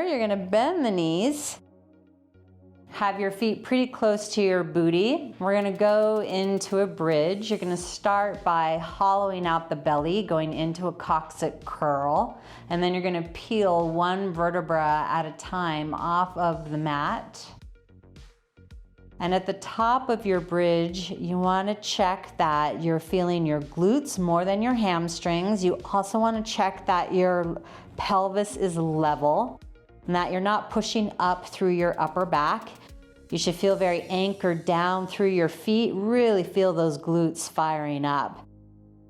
You're gonna bend the knees. Have your feet pretty close to your booty. We're gonna go into a bridge. You're gonna start by hollowing out the belly, going into a coccyx curl, and then you're gonna peel one vertebra at a time off of the mat. And at the top of your bridge, you wanna check that you're feeling your glutes more than your hamstrings. You also wanna check that your pelvis is level and that you're not pushing up through your upper back. You should feel very anchored down through your feet. Really feel those glutes firing up.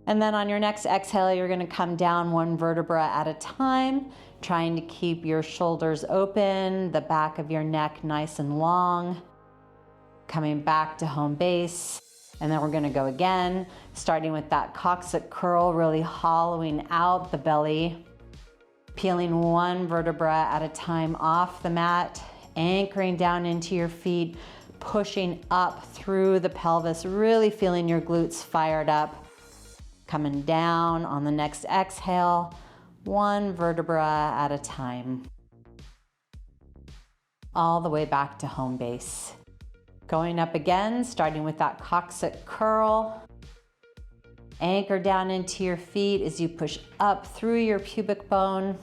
And then on your next exhale, you're gonna come down one vertebra at a time, trying to keep your shoulders open, the back of your neck nice and long. Coming back to home base, and then we're gonna go again, starting with that coccyx curl, really hollowing out the belly, peeling one vertebra at a time off the mat, anchoring down into your feet, pushing up through the pelvis, really feeling your glutes fired up. Coming down on the next exhale, one vertebra at a time. All the way back to home base. Going up again, starting with that coccyx curl. Anchor down into your feet as you push up through your pubic bone.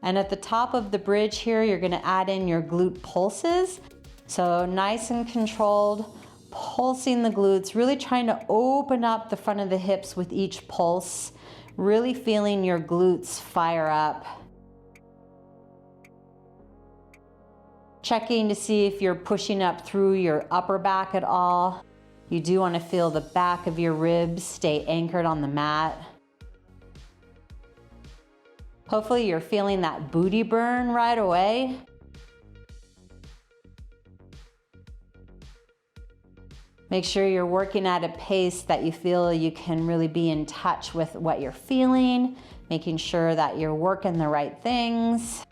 And at the top of the bridge here, you're gonna add in your glute pulses. So nice and controlled, pulsing the glutes, really trying to open up the front of the hips with each pulse, really feeling your glutes fire up. Checking to see if you're pushing up through your upper back at all. You do want to feel the back of your ribs stay anchored on the mat. Hopefully you're feeling that booty burn right away. Make sure you're working at a pace that you feel you can really be in touch with what you're feeling, making sure that you're working the right things.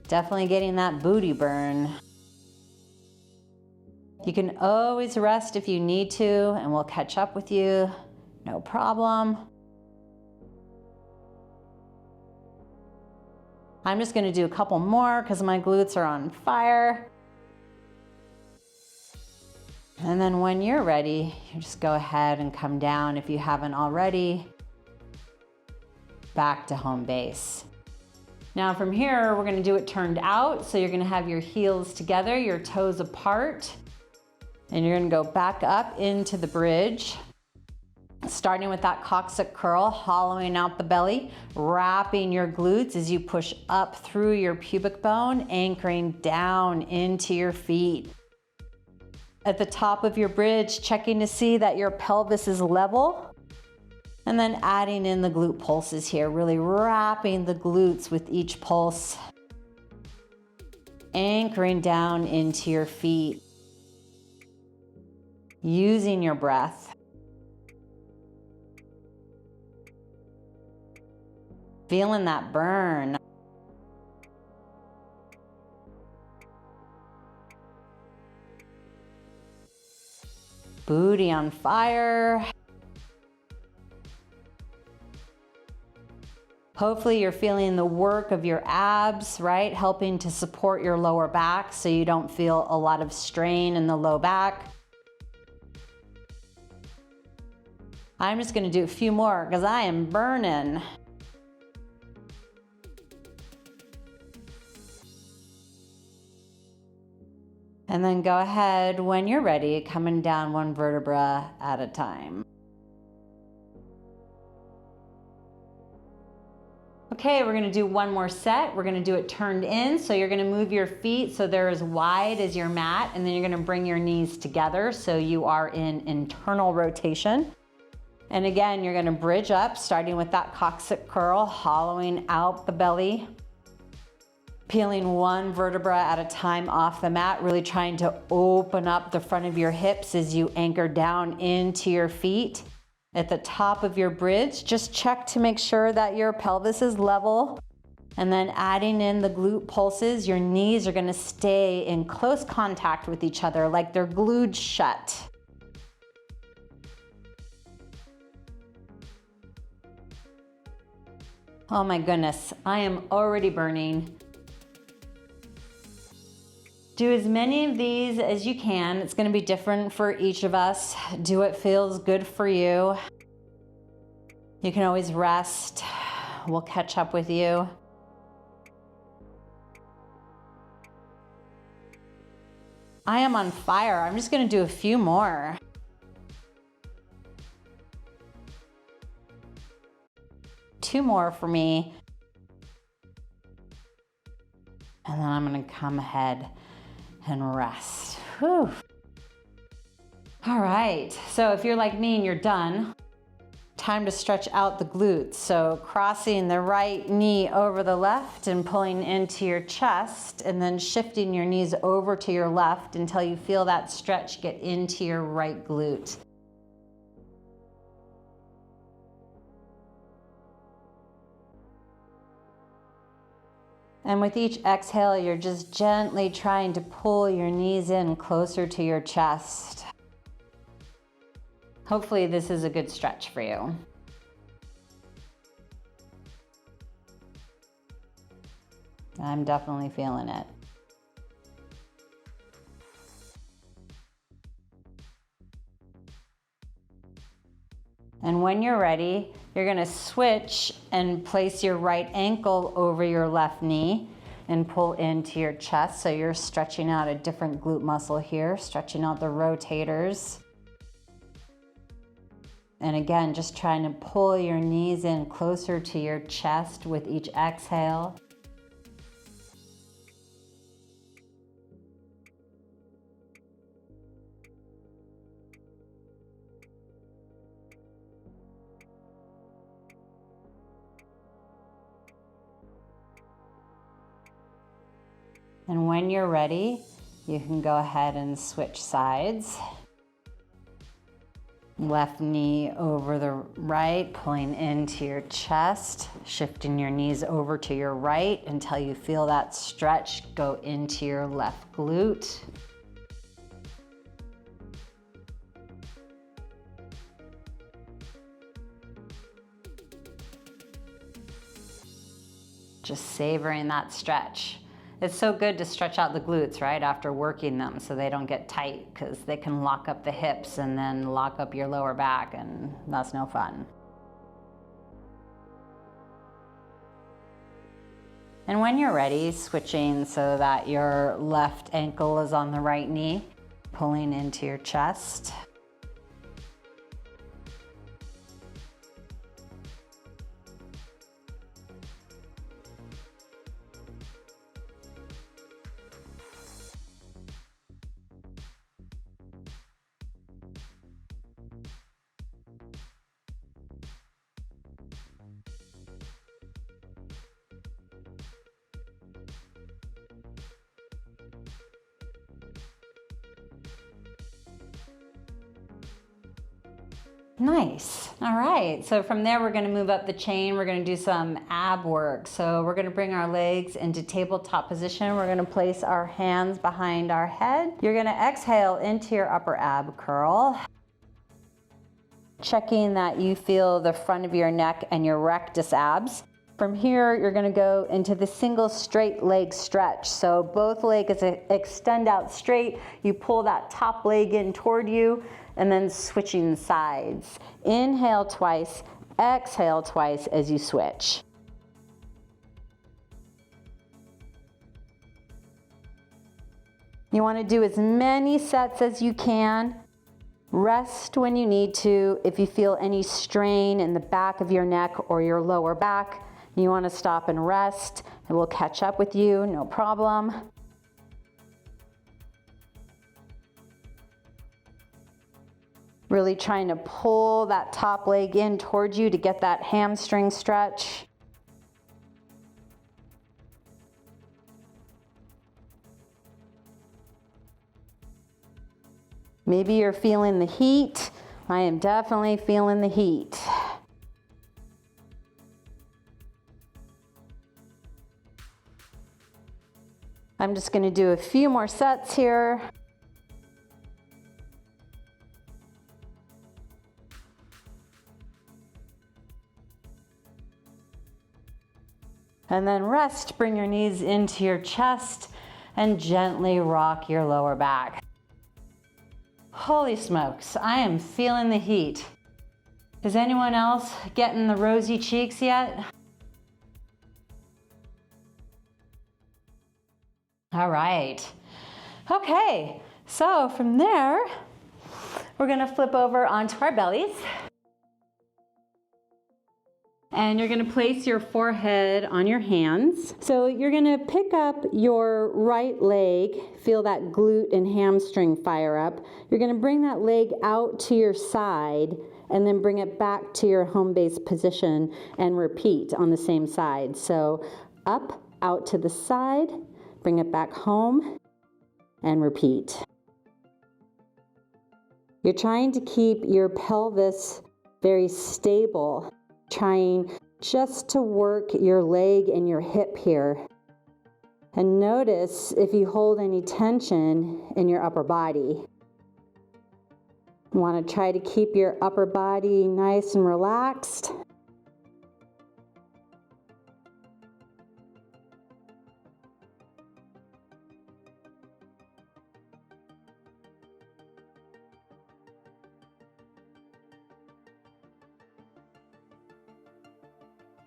Definitely getting that booty burn. You can always rest if you need to, and we'll catch up with you, no problem. I'm just gonna do a couple more because my glutes are on fire. And then when you're ready, you just go ahead and come down if you haven't already, back to home base. Now from here, we're gonna do it turned out. So you're gonna have your heels together, your toes apart, and you're gonna go back up into the bridge, starting with that coccyx curl, hollowing out the belly, wrapping your glutes as you push up through your pubic bone, anchoring down into your feet. At the top of your bridge, checking to see that your pelvis is level. And then adding in the glute pulses here, really wrapping the glutes with each pulse. Anchoring down into your feet. Using your breath. Feeling that burn. Booty on fire. Hopefully you're feeling the work of your abs, right? Helping to support your lower back so you don't feel a lot of strain in the low back. I'm just gonna do a few more because I am burning. And then go ahead when you're ready, coming down one vertebra at a time. Okay, we're gonna do one more set. We're gonna do it turned in. So you're gonna move your feet so they're as wide as your mat, and then you're gonna bring your knees together so you are in internal rotation. And again, you're gonna bridge up, starting with that coccyx curl, hollowing out the belly, peeling one vertebra at a time off the mat, really trying to open up the front of your hips as you anchor down into your feet. At the top of your bridge, just check to make sure that your pelvis is level. And then adding in the glute pulses, your knees are gonna stay in close contact with each other like they're glued shut. Oh my goodness, I am already burning. Do as many of these as you can. It's gonna be different for each of us. Do what feels good for you. You can always rest. We'll catch up with you. I am on fire. I'm just gonna do a few more. Two more for me. And then I'm gonna come ahead and rest. Whew. All right, so if you're like me and you're done, time to stretch out the glutes. So crossing the right knee over the left and pulling into your chest, and then shifting your knees over to your left until you feel that stretch get into your right glute. And with each exhale, you're just gently trying to pull your knees in closer to your chest. Hopefully this is a good stretch for you. I'm definitely feeling it. And when you're ready, you're gonna switch and place your right ankle over your left knee and pull into your chest. So you're stretching out a different glute muscle here, stretching out the rotators. And again, just trying to pull your knees in closer to your chest with each exhale. And when you're ready, you can go ahead and switch sides. Left knee over the right, pulling into your chest, shifting your knees over to your right until you feel that stretch go into your left glute. Just savoring that stretch. It's so good to stretch out the glutes, right, after working them so they don't get tight, because they can lock up the hips and then lock up your lower back, and that's no fun. And when you're ready, switching so that your left ankle is on the right knee, pulling into your chest. Nice. All right. So from there, we're going to move up the chain. We're going to do some ab work. So we're going to bring our legs into tabletop position. We're going to place our hands behind our head. You're going to exhale into your upper ab curl. Checking that you feel the front of your neck and your rectus abs. From here, you're going to go into the single straight leg stretch. So both legs extend out straight. You pull that top leg in toward you, and then switching sides. Inhale twice, exhale twice as you switch. You want to do as many sets as you can. Rest when you need to. If you feel any strain in the back of your neck or your lower back, you want to stop and rest, and we'll catch up with you, no problem. Really trying to pull that top leg in towards you to get that hamstring stretch. Maybe you're feeling the heat. I am definitely feeling the heat. I'm just going to do a few more sets here. And then rest, bring your knees into your chest and gently rock your lower back. Holy smokes, I am feeling the heat. Is anyone else getting the rosy cheeks yet? All right. Okay, so from there, we're gonna flip over onto our bellies. And you're gonna place your forehead on your hands. So you're gonna pick up your right leg, feel that glute and hamstring fire up. You're gonna bring that leg out to your side and then bring it back to your home base position and repeat on the same side. So up, out to the side, bring it back home and repeat. You're trying to keep your pelvis very stable, trying just to work your leg and your hip here. And notice if you hold any tension in your upper body. You want to try to keep your upper body nice and relaxed.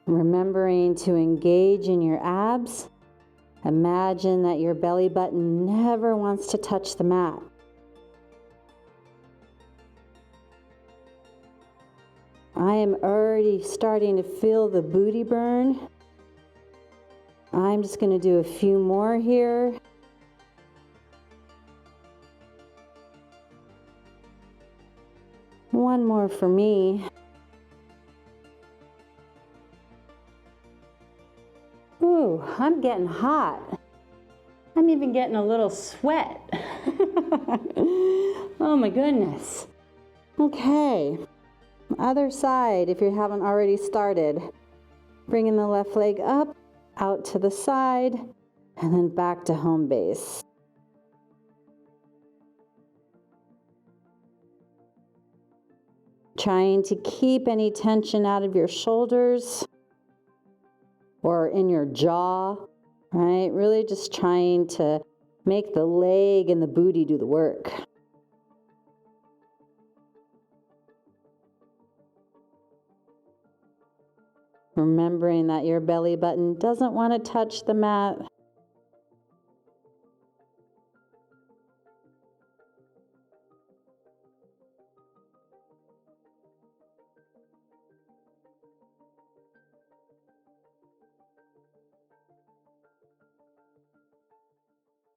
Remembering to engage in your abs. Imagine that your belly button never wants to touch the mat. I am already starting to feel the booty burn. I'm just going to do a few more here. One more for me. Ooh, I'm getting hot. I'm even getting a little sweat. Oh my goodness. Okay, other side if you haven't already started. Bringing the left leg up, out to the side, and then back to home base. Trying to keep any tension out of your shoulders or in your jaw, right? Really just trying to make the leg and the booty do the work. Remembering that your belly button doesn't want to touch the mat.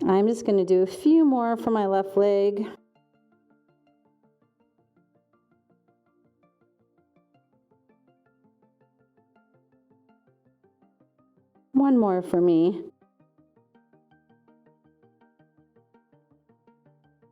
I'm just going to do a few more for my left leg. One more for me.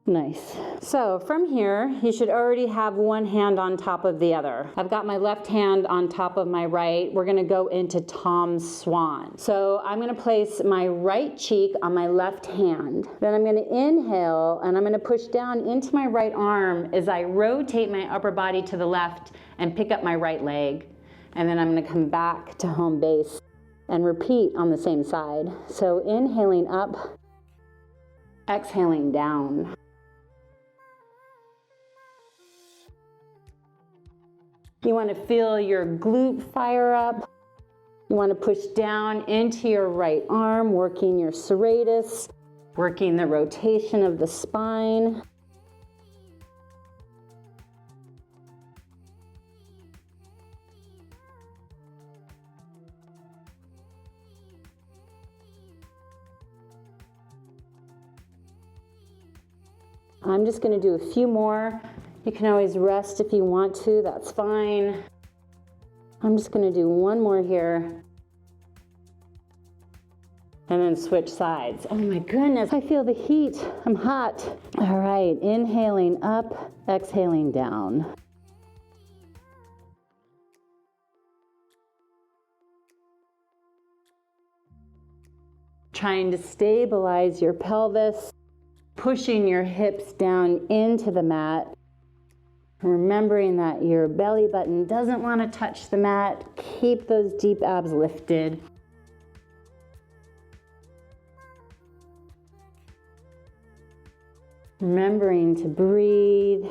Nice. So from here, you should already have one hand on top of the other. I've got my left hand on top of my right. We're gonna go into Tom's Swan. So I'm gonna place my right cheek on my left hand. Then I'm gonna inhale and I'm gonna push down into my right arm as I rotate my upper body to the left and pick up my right leg. And then I'm gonna come back to home base and repeat on the same side. So inhaling up, exhaling down. You want to feel your glute fire up. You want to push down into your right arm, working your serratus, working the rotation of the spine. I'm just going to do a few more. You can always rest if you want to, that's fine. I'm just going to do one more here. And then switch sides. Oh my goodness, I feel the heat. I'm hot. All right, inhaling up, exhaling down. Trying to stabilize your pelvis, pushing your hips down into the mat. Remembering that your belly button doesn't want to touch the mat. Keep those deep abs lifted. Remembering to breathe.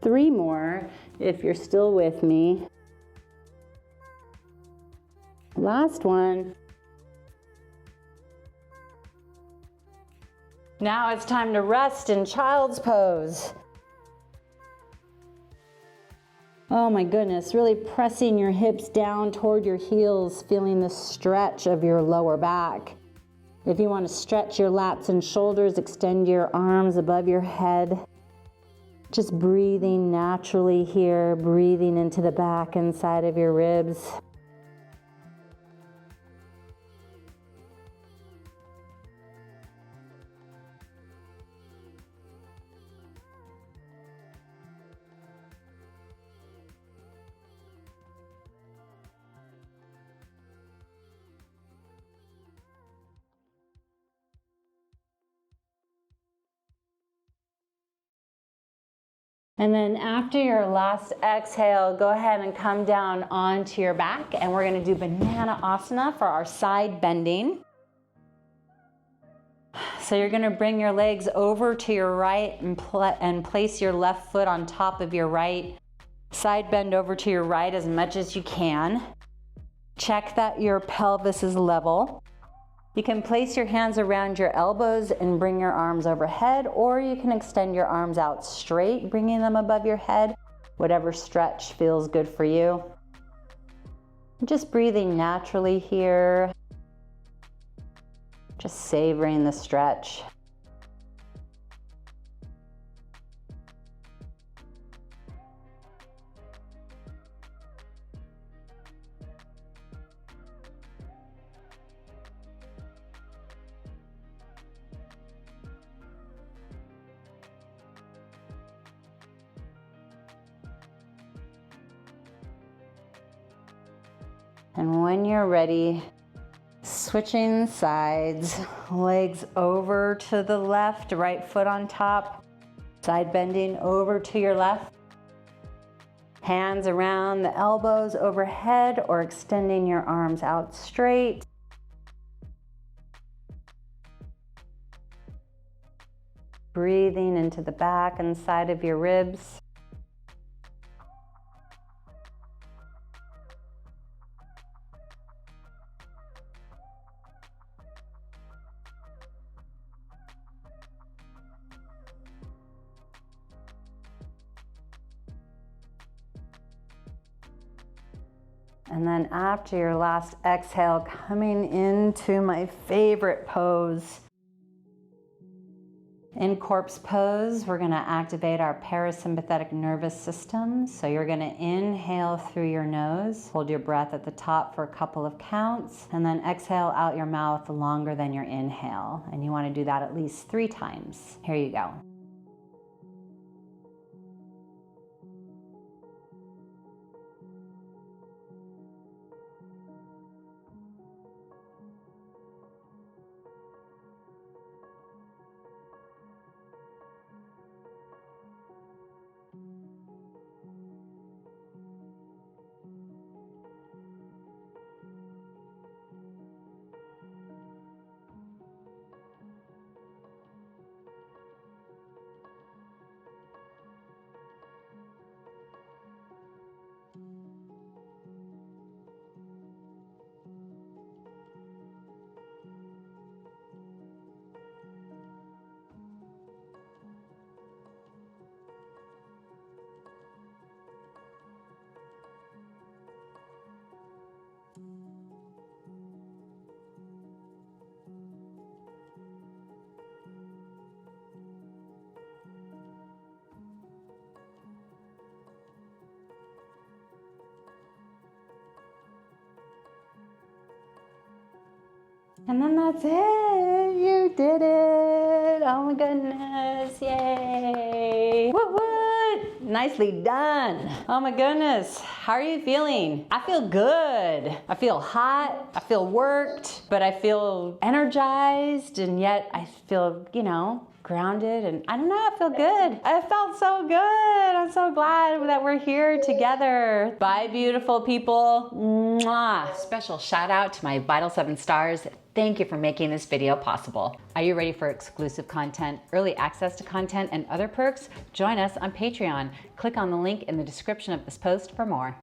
Three more if you're still with me. Last one. Now it's time to rest in child's pose. Oh my goodness, really pressing your hips down toward your heels, feeling the stretch of your lower back. If you want to stretch your lats and shoulders, extend your arms above your head. Just breathing naturally here, breathing into the back and side of your ribs. And then after your last exhale, go ahead and come down onto your back, and we're gonna do banana asana for our side bending. So you're gonna bring your legs over to your right and place your left foot on top of your right. Side bend over to your right as much as you can. Check that your pelvis is level. You can place your hands around your elbows and bring your arms overhead, or you can extend your arms out straight, bringing them above your head. Whatever stretch feels good for you. Just breathing naturally here. Just savoring the stretch. And when you're ready, switching sides, legs over to the left, right foot on top, side bending over to your left. Hands around the elbows overhead or extending your arms out straight. Breathing into the back and side of your ribs. And then after your last exhale, coming into my favorite pose. In corpse pose, we're gonna activate our parasympathetic nervous system. So you're gonna inhale through your nose, hold your breath at the top for a couple of counts, and then exhale out your mouth longer than your inhale. And you wanna do that at least 3 times. Here you go. And then that's it, you did it. Oh my goodness, yay. Woot woot, nicely done. Oh my goodness, how are you feeling? I feel good. I feel hot, I feel worked, but I feel energized, and yet I feel, grounded, and I don't know, I feel good. I felt so good. I'm so glad that we're here together. Bye, beautiful people. Mwah. Special shout out to my Vital 7 stars. Thank you for making this video possible. Are you ready for exclusive content, early access to content, and other perks? Join us on Patreon. Click on the link in the description of this post for more.